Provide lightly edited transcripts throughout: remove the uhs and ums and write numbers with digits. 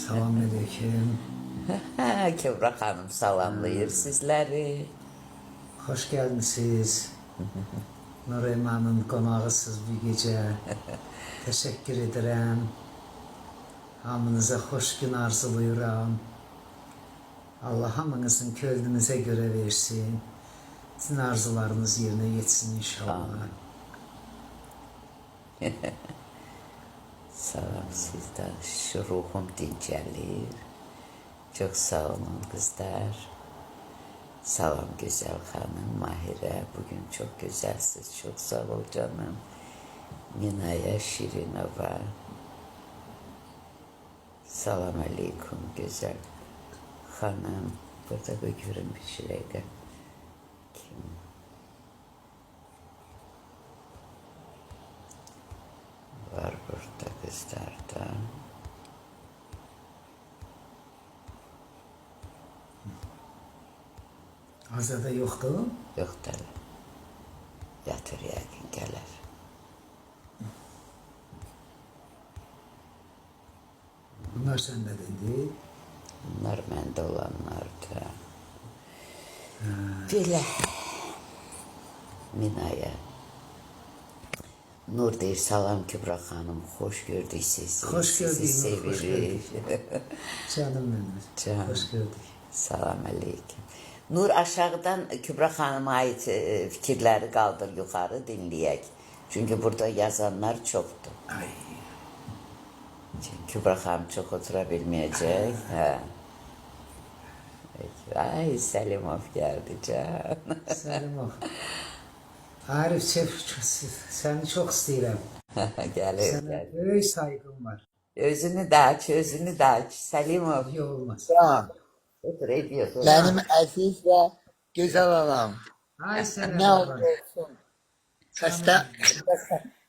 Selamünaleyküm. Kübra Hanım salamlayır sizləri. Hoş gelmişsiniz. Nurayman'ın qonağısız bir gece. Teşekkür ederim. Hamınıza hoş gün arzulayıram. Allah hamınızın könlünüze göre versin. Bütün arzularınız yerine yetsin inşallah. Salam sizdən. Şu ruhum dincəlir. Çox sağ olun qızlar. Salam gözəl xanım Mahirə. Bugün çox gözəlsiz. Çox sağ ol canım. Minaya Şirinova. Salam əleykum gözəl xanım. Burada bir görün bir şeylə. Kim? Var burada kızlarda. Azada yoktu. Yok da yatır yakın gelir. Bunlar sende dedi. Bunlar məndə olanlardı. Belə Minaya. Nur deyir, salam Kübra xanım, xoş gördük sizi. Hoş gördük, Sizi Nur, hoş sevirik. Canım benim. Can. Hoş gördük. Salam əleykum. Nur, aşağıdan Kübra xanıma ait fikirləri qaldır yuxarı dinləyək. Çünki burada yazanlar çoxdur. Ay. Kübra xanım çox otura bilməyəcək. Hə. Ay, Səlimov gəldi can. Selimov. Arif seni çok istedim. Gəlir, Sana gəlir. böyük saygım var. Özünü də aç, özünü də aç. Səlimov. İyi olmaz. Ya, Otur, ediyor. benim aziz ve güzel anam. Ay sana Ne oldu olsun.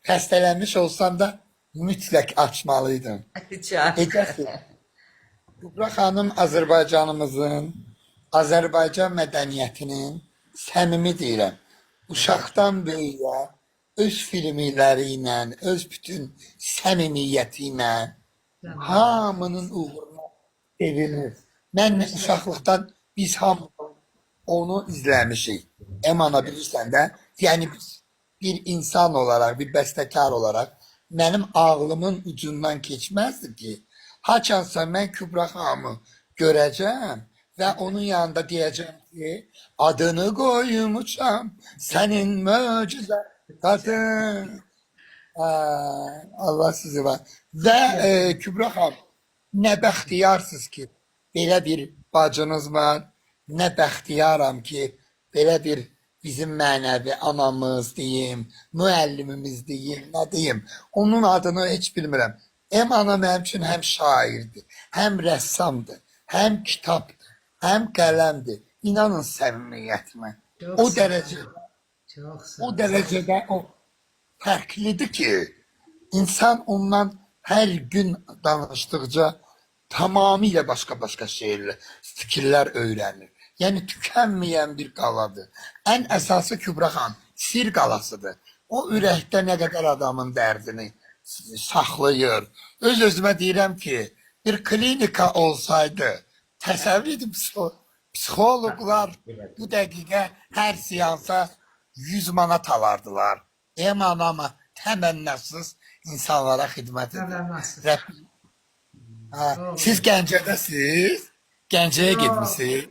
Xəstələnmiş olsam da mütləq açmalıydım. Can. Necəsin? Kübra xanım Azərbaycanımızın, Azərbaycan mədəniyyətinin səmimi deyirəm. Uşaqdan böyüyə öz filmləri ilə, öz bütün səmimiyyəti ilə hamının uğruna sevinir. Mən uşaqlıqdan biz hamı onu izləmişik. Emana bilirsən də, yəni biz bir insan olarak, bir bəstəkar olarak mənim ağlımın ucundan keçməzdi ki, haçansa mən Kübra xanımı görəcəm və onun yanında deyəcəm ki, adını qoymuşam sənin möcüzə qadın. Allah sizi var. Və Kübra xanım, nə bəxtiyarsınız ki, belə bir bacınız var, nə bəxtiyaram ki, belə bir bizim mənəvi anamız deyim, müəllimimiz deyim, nə deyim. Onun adını heç bilmirəm. Ana mənim üçün həm şairdir, həm rəssamdır, həm kitabdır, həm qələmdir. İnanın səmimiyyətimə. Çok O sağ ol. dərəcədə, Çok sağ o ol. dərəcədə o fərqlidir ki, insan ondan hər gün danışdıqca tamamilə başqa-başqa şeylər, fikirlər öyrənir. Yəni tükənməyən bir qaladır. Ən əsası Kübra xan sir qalasıdır. O ürəkdə nə qədər adamın dərdini saxlayır. Öz-özümə deyirəm ki, bir klinika olsaydı, təsəvvür edin psixoloqlar bu dəqiqə hər seansa 100 manat alardılar. Amma təmənnasız insanlara xidmət edir. Təmənnasız. Siz Gəncədəsiz, Gəncəyə getmişsiniz.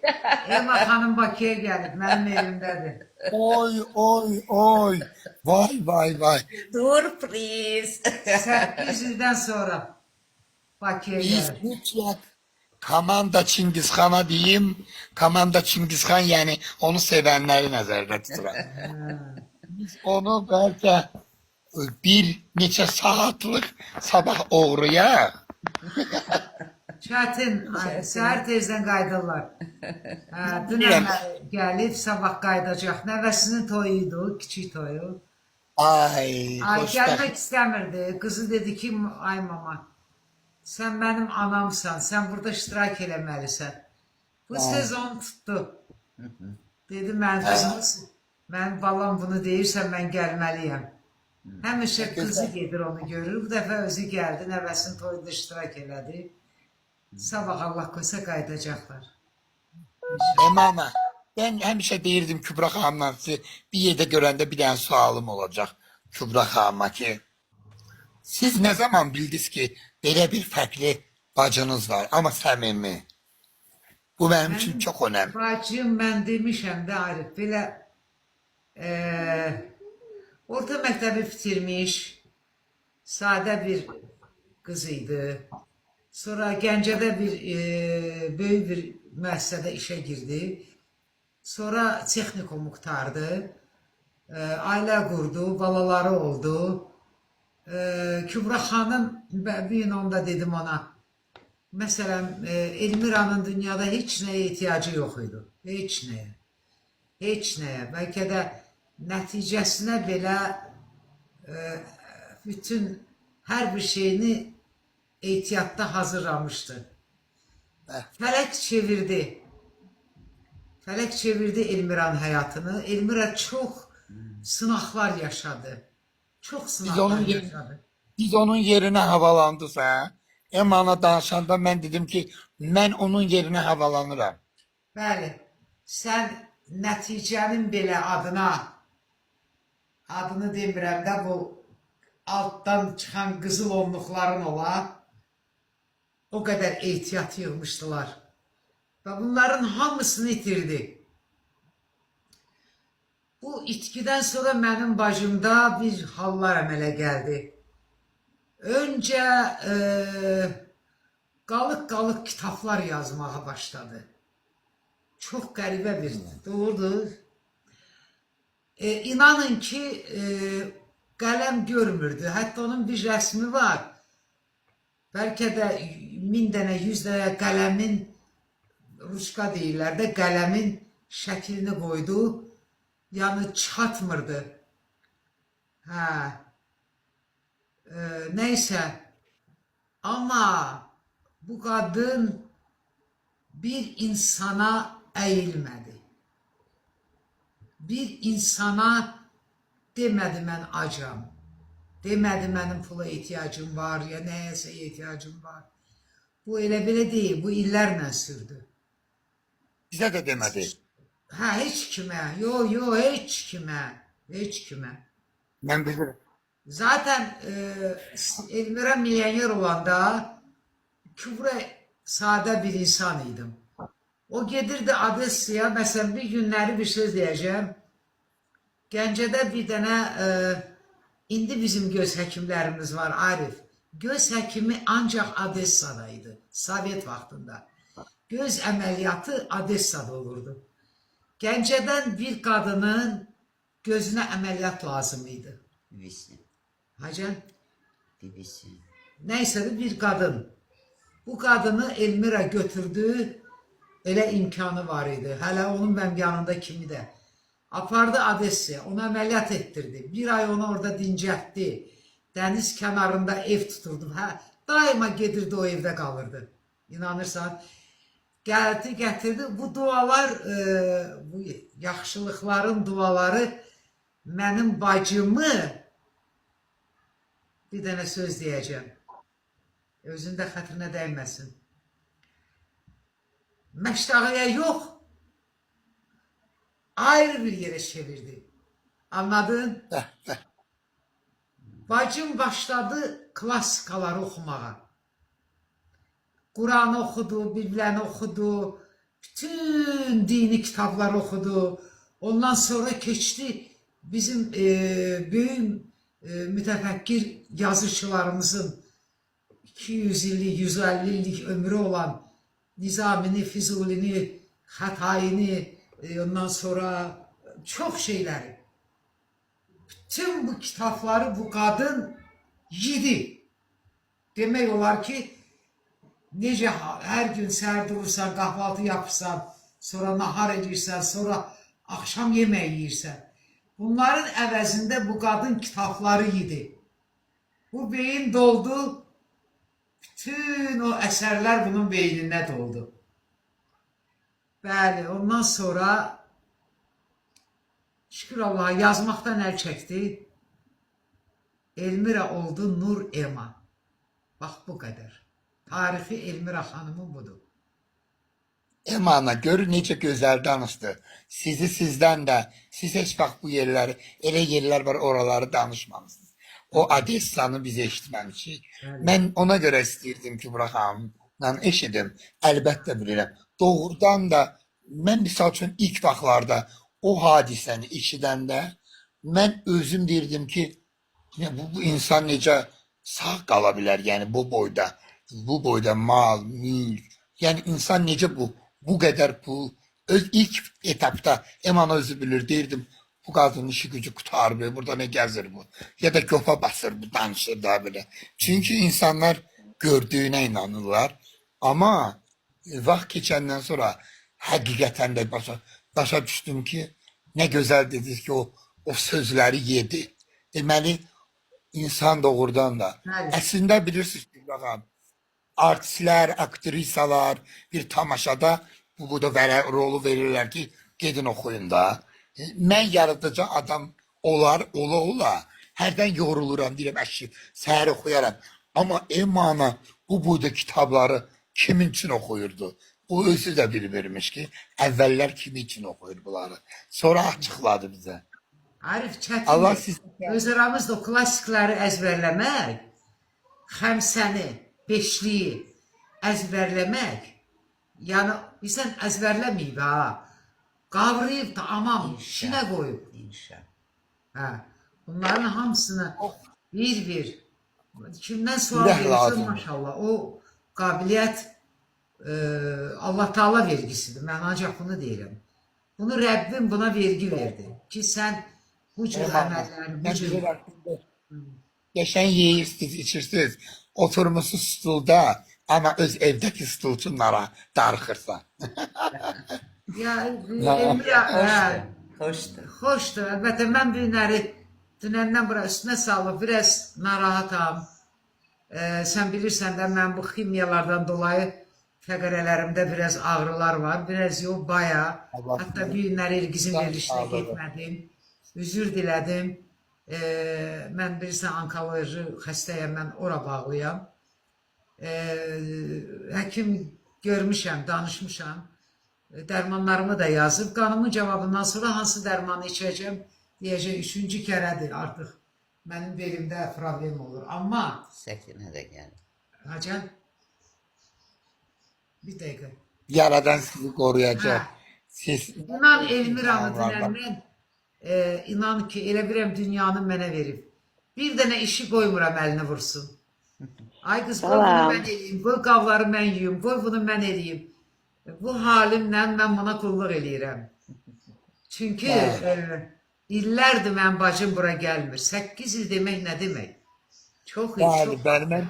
Ema Hanım Bakıya gelip benim evimdedir. Oy, oy, oy. Vay, vay, vay. Dur, please. 8 yıldan sonra Bakıya Biz gelip. mütləq Komanda Çingizxana deyim. Komanda Çingizxan, yəni onu sevənləri nəzərdə tuturam. Biz onu bəlkə bir neçə saatlıq sabah oğruyaq. Çətin, səhər tezdən qayıdırlar. Dünən gəlib, sabah qayıdacaq. Nəvəsinin toyuydu, kiçik toyu. Ay, Ay, xoşbəxt. gəlmək istəmirdi. Qızı dedi ki, ay mama, sən mənim anamsan, sən burada iştirak eləməlisən. Bu söz onu tutdu. Dedi, mənim qızımız, mənim balam bunu deyirsən, mən gəlməliyəm. Həmişə qızı gedir onu görür. Bu dəfə özü gəldi, nəvəsinin toyunda iştirak elədi. Sabah Allah koysa qayıdacaqlar. Ana, ben həmişə deyirdim Kübra xanımla sizi bir yerdə görəndə bir dənə sualım olacaq Kübra xanıma ki, siz ne zaman bildiniz ki belə bir fərqli bacınız var ama səmimi? Bu benim için çok önemli. Bacım, mən demişəm də Arif, belə orta məktəbi bitirmiş, sadə bir qız idi. Sonra Gəncədə bir böyük bir müəssisədə işə girdi. Sonra texnikumu qurtardı. Ailə qurdu, balaları oldu. Kübra xanım, bir gün onda dedim ona, məsələn, Elmira'nın dünyada heç nəyə ehtiyacı yox idi. Heç nəyə. Heç nəyə. Bəlkə də nəticəsinə belə bütün hər bir şeyini ehtiyatda hazırlamışdı. Fələk çevirdi. Fələk çevirdi Elmira'nın həyatını. Elmira çox sınaqlar yaşadı. Çox sınaqlar yaşadı. Biz onun yerine havalandısa, Eman'a danışanda mən dedim ki, mən onun yerine havalanıram. Bəli, sən nəticənin belə adını demirəm də, bu altdan çıxan qızıl onluqların ola, o qədər ehtiyat yığmışdılar. Və bunların hamısını itirdi. Bu itkidən sonra mənim bacımda bir hallar əmələ gəldi. Öncə qalıq-qalıq kitablar yazmağa başladı. Çox qəribə bir doğrudur. İnanın ki, qələm görmürdü. Hətta onun bir rəsmi var. Bəlkə də 1000 dənə, 100 dənə qələmin, ruşka deyirlər də, qələmin şəklini qoydu. Yəni çatmırdı. Neyse. Ama bu kadın bir insana eğilmedi. Bir insana demedi mən acam. Demedi mənim pula ihtiyacım var ya nəyəsə ihtiyacım var. Bu elə belə deyil. Bu illərlə sürdü. Bize de demedi. Heç kimə. Yo, heç kimə. Heç kimə. Ben bilirim. Zaten Elmira milyoner olanda Kübra sadə bir insan idim. O gedirdi Odessa'ya, mesela bir günləri bir söz deyəcəm. Gəncədə bir dənə, indi bizim göz həkimlərimiz var Arif. Göz həkimi ancaq Odessa'daydı, Sovet vaxtında. Göz əməliyyatı Odessa'da olurdu. Gəncədən bir qadının gözünə əməliyyat lazım idi. Bibisi. Hacan? Bibisi. Neyse bir kadın. Bu kadını Elmira götürdü. Elə imkanı var idi. Hələ onun mənim yanında kimi də. Apardı Odessa'ya. Onu əməliyyat etdirdi. Bir ay onu orada dincəltdi. Dəniz kənarında ev tuturdu. Daima gedirdi o evdə qalırdı. İnanırsan. Gəldi, gətirdi. Bu dualar, bu yaxşılıqların duaları mənim bacımı, bir dənə söz deyəcəm. Özündə xətrinə dəyməsin. Məştağıya yox, ayrı bir yerə çevirdi. Anladın? Bacım başladı klassikaları oxumağa. Kur'an oxudu, Bibləni oxudu, bütün dini kitabları oxudu. Ondan sonra keçdi bizim böyük mütəfəkkir yazıçılarımızın 200 illik, 150 illik ömrü olan Nizamini, Füzulini, Xətaini, ondan sonra çox şeyləri. Bütün bu kitabları bu kadın yedi. Demək olar ki, necə hər gün səhər durursan, kahvaltı yapırsan, sonra nahar edirsən, sonra akşam yemək yeyirsən. Bunların əvəzində bu kadın kitabları yedi. Bu beyin doldu, bütün o əsərlər bunun beynində doldu. Bəli, ondan sonra şükür Allah'a yazmaqdan əl çəkdi. Elmira oldu Nur Ema. Bax bu qədər. Tarifi Elmira xanımın budur. Emana gör necə gözəl danışdı. Sizdən də, siz heç vaxt bu yerləri, elə yerlər var, oraları danışmamısınız. O Odessanı biz eşitməmişik. Mən ona görə istəyirdim ki, Burak xanımla eşidim. Əlbəttə bilirəm. Doğrudan da mən misal üçün ilk vaxtlarda o hadisəni eşidəndə mən özüm deyirdim ki, bu insan necə sağ qala bilər, yəni bu boyda mal, mülk, yəni insan necə bu qədər pul, ilk etapda Eman özü bilir, deyirdim, bu qadının işi gücü qutarmıyor, burada ne gəzir bu, ya da göpa basır bu, danışır da belə. Çünkü insanlar gördüğüne inanırlar, ama vaxt keçəndən sonra həqiqətən də başa düşdüm ki, ne gözəl dediniz ki, o sözləri yedi. Deməli, insan doğrudan da. Bəli. Əslində bilirsiniz ki, baxın, artistlər, aktrisalar bir tamaşada bu da rolu verirlər ki, gedin oxuyun da. Mən yaradıcı adam ola, hərdən yoruluram, deyirəm, əşki, səhər oxuyaram. Amma Emana bu boyda kitabları kimin üçün oxuyurdu? O özü də bilmirmiş ki, əvvəllər kimin üçün oxuyur bunları. Sonra açıqladı bizə. Arif Allah çətindir. sizə Öz aramızda o klassikləri əzbərləmək, xəmsəni, beşliyi əzbərləmək, yəni bilsən əzbərləməyib ha, qavrayıb da amam işinə qoyub. İnşallah. Hə, bunların hamısını bir kimdən sual Ürək verirsə lazımdır. maşallah o qabiliyyət Allah Taala vergisidir. Mən ancaq bunu deyirəm. Bunu Rəbbim buna vergi verdi ki sən bu cür əməlləri, bu cür Geçen yeyirsiniz, içirsiniz, oturmuşsunuz stulda ama öz evdeki stulçunlara darıxırsan. ya Ya, Hoşdur. xoşdur. Əlbəttə mən bu günləri dünəndən bura üstünə salıb biraz narahatam. Sən bilirsən də mən bu ximiyalardan dolayı fəqərələrimdə biraz ağrılar var. Biraz yox, baya. Allah Hətta bu günləri ilgizin verilişinə sağlığı. getmədim. Üzür dilədim. Mən bilirsən onkoloji xəstəyəm, mən ora bağlıyam. Həkim görmüşəm, danışmışam. Dərmanlarımı da yazıb. Qanımın cavabından sonra hansı dərmanı içəcəm deyəcək, 3-cü kərədir artıq. Mənim belimdə problem olur. Amma, Səkinə də gəlir. Hacan, bir dəqiqə. Yaradan sizi koruyacak. Ha. Siz İnan Elmiranı dinəndən, inan ki, elə bilirəm dünyanı mənə verib. Bir dənə işi qoymuram əlini vursun. Ay qız, qoy bunu mən eləyim, qoy qavları mən yuyum, qoy bunu mən eləyim. Bu halimlə mən buna qulluq eləyirəm. Çünki illərdir mən bacım bura gəlmir. 8 il demək nə demək? Çox iyi, yani çox.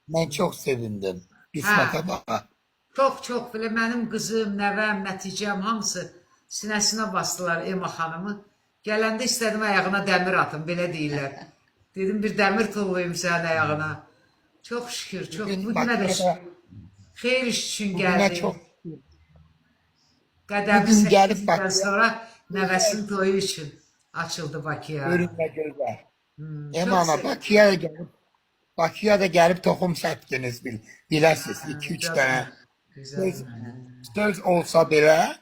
ben çok sevindim. İsmet'e bak. Çox belə mənim qızım, nəvəm, nəticəm hamısı sinəsinə basdılar Ema xanımı. Gələndə istədim ayağına dəmir atım, belə deyirlər. Dedim bir dəmir tullayım sənin ayağına. Çox şükür, çox. Bugünə də şükür. Xeyir iş üçün Bugüne gəldi. çok Qədəmi Bugün gəlib 8 ildən Bakıya. sonra nəvəsinin toyu üçün açıldı Bakıya. görünme gözler. Çok Emana sevindim. Bakıya da gelip tohum səpdiniz biləsiniz. 2-3 Güzel, tane güzel. söz olsa belə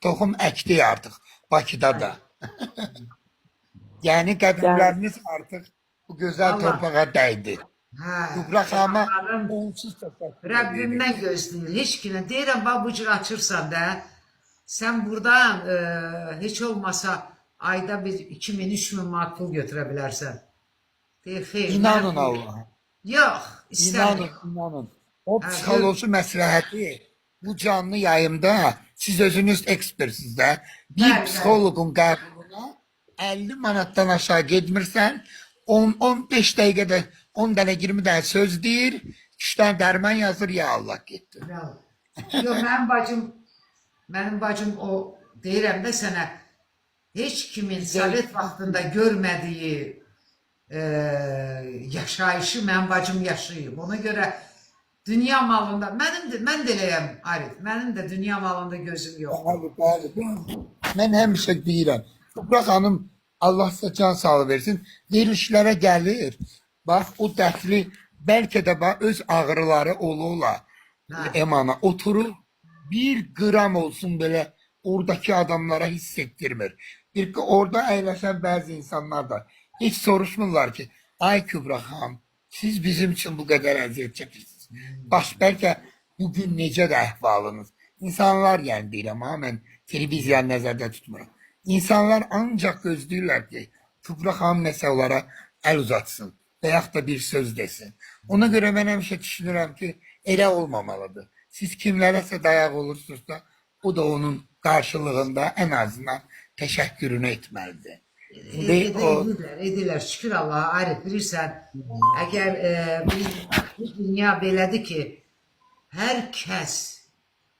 tohum əkdi artıq Bakıda da. Yani qədimləriniz artıq bu gözəl Allah. torpağa dəydi. Hə, Kubra xanıma Allah'ım onsuz təşəkkür edirəm. Rəbbimdən gözləyir. Heç kimə deyirəm, bax bu cür açırsan da, sən buradan heç olmasa ayda bir 2000-3000 manat pul götürə bilərsən. Deyir, xeyr. İnanın mən- Allah'a. Yox, istəmirəm. İnanın. O psixoloji məsləhəti bu canlı yayımda siz özünüz ekspertsiz də bir Bəli, bəli. psixoloqun qəbuluna 50 manatdan aşağı getmirsən 10-15 dəqiqədə 10 dənə 20 dənə söz deyir, 2 dənə dərman yazır, ya Allah getdi. Yox, mənim bacım o deyirəm də sənə heç kimin Sovet vaxtında görmədiyi yaşayışı mənim bacım yaşayıb. Ona görə dünya malında, mən də eləyəm Arif, mənim də dünya malında gözüm yox. Bəli. Mən həmişə deyirəm, Kubra xanım Allah sizə can sağlığı versin, verilişlərə gəlir. Bax, o dəxli bəlkə də öz ağrıları ola Ha. Emana oturur, bir gram olsun belə oradaki adamlara hissettirmir. Bir ki orada əyləşən bəzi insanlar da hiç soruşmurlar ki, ay Kübra xanım, siz bizim için bu qədər əziyyət çəkirsiniz. Bəlkə bugün necə də əhvalınız. İnsanlar yəni deyirəm ha, mən televiziyanı nəzərdə tutmuram. İnsanlar ancaq gözləyirlər ki, Kübra xanım nəsə onlara əl uzatsın və yaxud da bir söz desin. Ona görə mən həmişə düşünürəm ki, elə olmamalıdır. Siz kimlərəsə dayaq olursunuzsa, o da onun qarşılığında ən azından təşəkkürünü etməlidir. Edirlər, şükür Allaha, Arif, bilirsən, əgər bu dünya belədir ki, hər kəs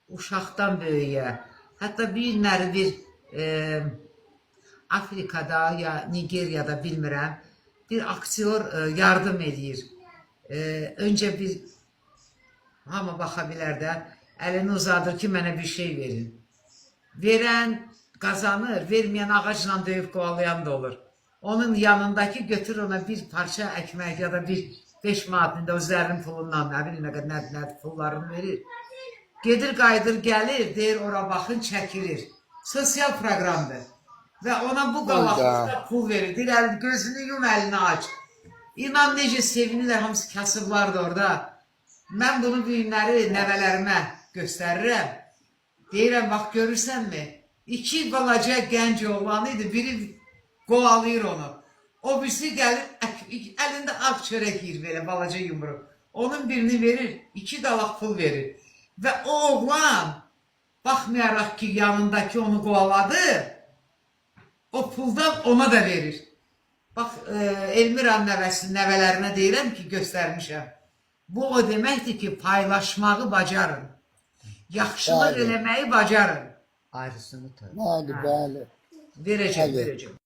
uşaqdan böyüyə, hətta bir günləri bir Afrikada ya Nigeriyada bilmirəm, bir aktyor yardım edir. Öncə bir hamı baxa bilər də, əlini uzadır ki, mənə bir şey verin. Verən qazanır, verməyən ağacla döyüb qovalayan da olur. Onun yanındakı götür ona bir parça ekmek ya da bir 5 manatında özlərinin pulundan, nə bilim nə pullarını verir. Gedir, qayıdır, gəlir, deyir, ora baxın, çəkilir. Sosial proqramdır. Və ona bu qalaqlıqda pul verir. Deyir, gözünü yum, əlini aç. İnan necə sevinirlər, hamısı kasıblardır orada. Mən bunu bu günləri nəvələrimə göstərirəm. Deyirəm, bax, görürsənmi? 2 balaca gənc oğlan idi, biri qovalayır onu. O birisi gəlir, əlində ağ çörək yiyir belə, balaca yumruq. Onun birini verir, 2 qalaq pul verir. Və o oğlan, baxmayaraq ki, yanındakı onu qovaladı, o puldan ona da verir. Bax, Elmiran nəvələrinə deyirəm ki, göstərmişəm. Bu o deməkdir ki, paylaşmağı bacarın. Yaxşılıq eləməyi bacarın. Ayrısını tabii. Bəli, bəli. Verəcəm.